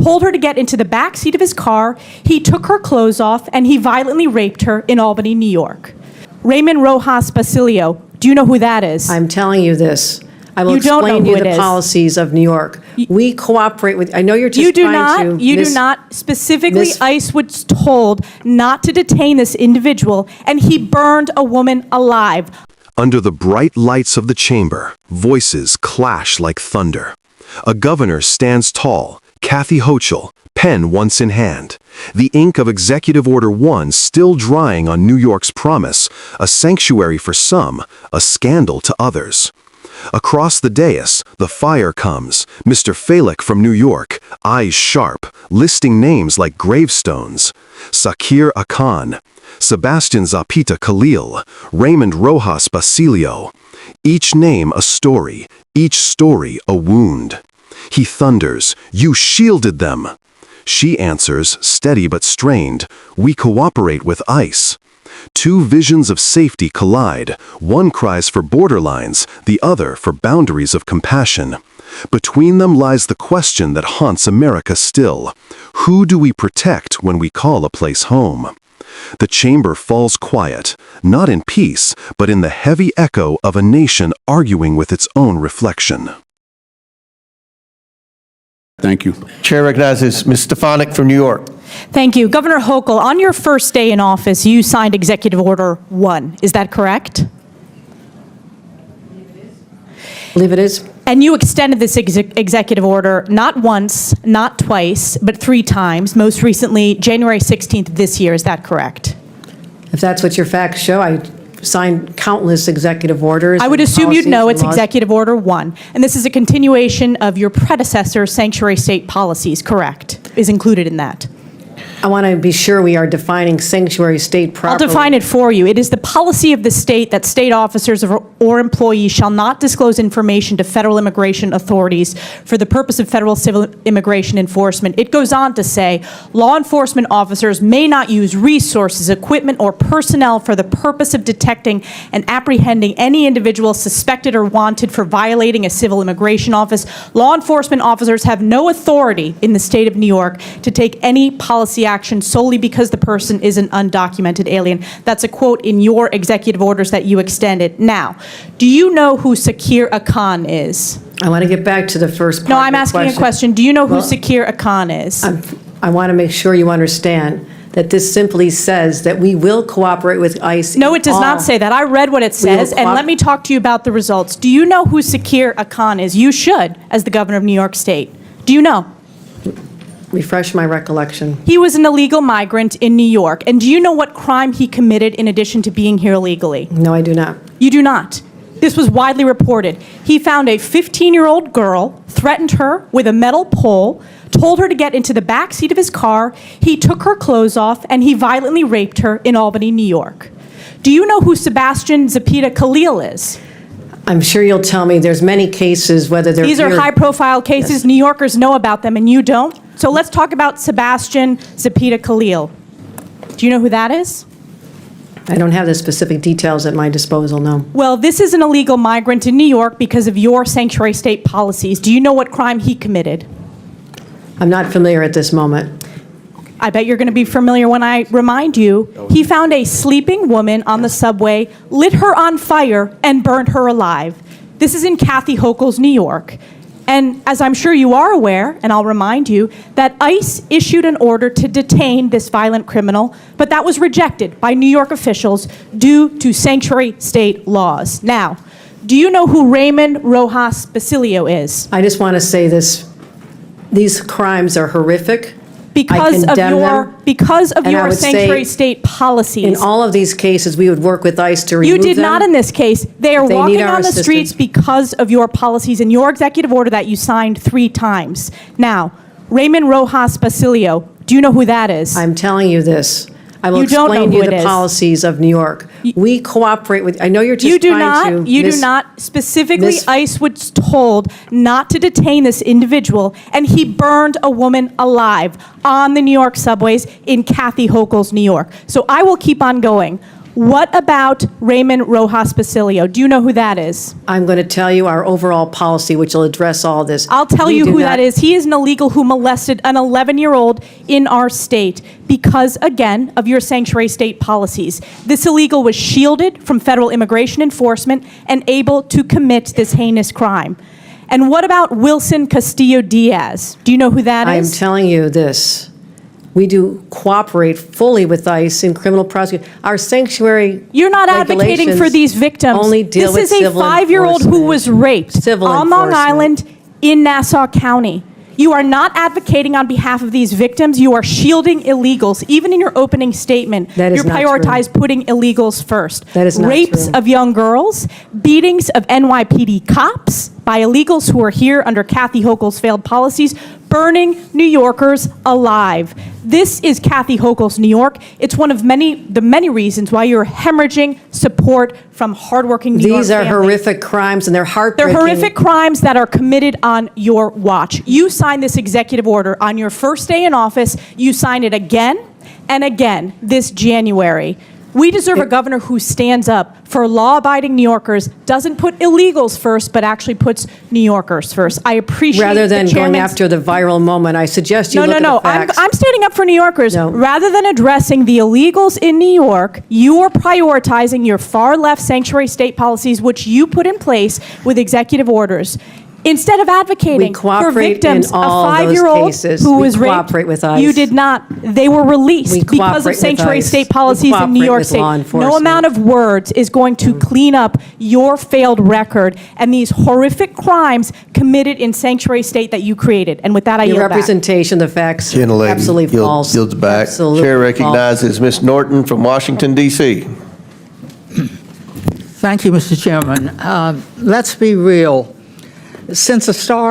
told her to get into the back seat of his car, he took her clothes off, and he violently raped her in Albany, New York. Raymond Rojas Basilio, do you know who that is? I'm telling you this. I will You don't know explain to who you it the is. policies of New York. We cooperate with, I know you're just You do trying not. to. You do not. Specifically, Miss- ICE was told not to detain this individual, and he burned a woman alive. Under the bright lights of the chamber, voices clash like thunder. A governor stands tall, Kathy Hochul, pen once in hand. The ink of Executive Order 1 still drying on New York's promise, a sanctuary for some, a scandal to others. Across the dais, the fire comes, Mr. Falik from New York, eyes sharp, listing names like gravestones. Sakir Akan, Sebastian Zapita Khalil, Raymond Rojas Basilio. Each name a story, each story a wound. He thunders, "You shielded them." She answers, steady but strained, "We cooperate with ICE." Two visions of safety collide. One cries for borderlines, the other for boundaries of compassion. Between them lies the question that haunts America still. Who do we protect when we call a place home? The chamber falls quiet, not in peace, but in the heavy echo of a nation arguing with its own reflection. Thank you. Chair recognizes Ms. Stefanik from New York. Thank you. Governor Hochul, on your first day in office, you signed Executive Order 1. Is that correct? I believe it is. And you extended this executive order not once, not twice, but 3 times, most recently January 16th this year. Is that correct? If that's what your facts show, I signed countless executive orders. I would and assume you'd policies know and it's laws. Executive Order 1. And this is a continuation of your predecessor's sanctuary state policies, correct? Is included in that. I want to be sure we are defining sanctuary state properly. I'll define it for you. It is the policy of the state that state officers or employees shall not disclose information to federal immigration authorities for the purpose of federal civil immigration enforcement. It goes on to say, law enforcement officers may not use resources, equipment, or personnel for the purpose of detecting and apprehending any individual suspected or wanted for violating a civil immigration office. Law enforcement officers have no authority in the state of New York to take any policy action solely because the person is an undocumented alien. That's a quote in your executive orders that you extended. Now, do you know who Sakir Akan is? I want to get back to the first part No, of I'm your asking a question. Do you know who Well, Sakir Akan is? I want to make sure you understand that this simply says that we will cooperate with ICE. No, in it does all- not say that. I read what it says, and let me talk to you about the results. Do you know who Sakir Akan is? You should, as the governor of New York State. Do you know? Refresh my recollection. He was an illegal migrant in New York. And do you know what crime he committed in addition to being here illegally? No, I do not. You do not. This was widely reported. He found a 15-year-old girl, threatened her with a metal pole, told her to get into the back seat of his car, he took her clothes off, and he violently raped her in Albany, New York. Do you know who Sebastian Zapita Khalil is? I'm sure you'll tell me there's many cases, whether they're These are here- high-profile cases. Yes. New Yorkers know about them, and you don't. So let's talk about Sebastian Zapita Khalil. Do you know who that is? I don't have the specific details at my disposal, no. Well, this is an illegal migrant in New York because of your sanctuary state policies. Do you know what crime he committed? I'm not familiar at this moment. I bet you're going to be familiar when I remind you. He found a sleeping woman on the subway, lit her on fire, and burned her alive. This is in Kathy Hochul's New York. And as I'm sure you are aware, and I'll remind you, that ICE issued an order to detain this violent criminal, but that was rejected by New York officials due to sanctuary state laws. Now, do you know who Raymond Rojas Basilio is? I just want to say this, these crimes are horrific. Because of condemn your them, and I your would say sanctuary state policies. In all of these cases, we would work with ICE to remove You them. did not in this case. They are They need walking our on the streets assistance. because of your policies and your executive order that you signed 3 times. Now, Raymond Rojas Basilio, do you know who that is? I'm telling you this. I will You don't explain know to who you it the is. policies of New York. We cooperate with, I know you're just You do trying to. not. You do miss- not. Specifically, miss- ICE was told not to detain this individual, and he burned a woman alive on the New York subways in Kathy Hochul's New York. So I will keep on going. What about Raymond Rojas Basilio? Do you know who that is? I'm going to tell you our overall policy, which will address all this. I'll tell you who that is. He is an illegal who molested an 11-year-old in our state because, again, of your sanctuary state policies. This illegal was shielded from federal immigration enforcement and able to commit this heinous crime. And what about Wilson Castillo Diaz? Do you know who that I'm is? telling you this. We do cooperate fully with ICE in criminal prosecution. Our sanctuary You're not advocating for regulations these victims. only deal with This is a civil 5-year-old who enforcement. was raped Civil on Long enforcement. Island in Nassau County. You are not advocating on behalf of these victims. You are shielding illegals. Even in your opening statement, That is you not prioritize putting illegals first. That is not Rapes true. of young girls, beatings of NYPD cops by illegals who are here under Kathy Hochul's failed policies, burning New Yorkers alive. This is Kathy Hochul's New York. It's one of the many reasons why you're hemorrhaging support from hardworking New York These are families. horrific crimes, and they're They're heartbreaking. horrific crimes that are committed on your watch. You signed this executive order on your first day in office. You signed it again and again this January. We deserve a governor who stands up for law-abiding New Yorkers, doesn't put illegals first, but actually puts New Yorkers first. I appreciate Rather than the going chairman's- after the viral moment, I suggest you No, look no, no. at the facts. I'm standing up for New Yorkers. No. Rather than addressing the illegals in New York, you are prioritizing your far-left sanctuary state policies, which you put in place with executive orders. Instead of advocating We for cooperate victims, in all a those 5-year-old cases. who We was raped, cooperate with ICE. you did not. They were released We because cooperate of with sanctuary ICE. state We policies in New cooperate York with State. law No enforcement. amount of words is going to clean up your failed record and these horrific crimes committed in sanctuary state that you created. And with that, I Your yield back. representation, the facts are Gentlelady absolutely false. yields back. Absolutely Chair false. recognizes Ms. Norton from Washington, D.C. Thank you, Mr. Chairman. Let's be real. Since the start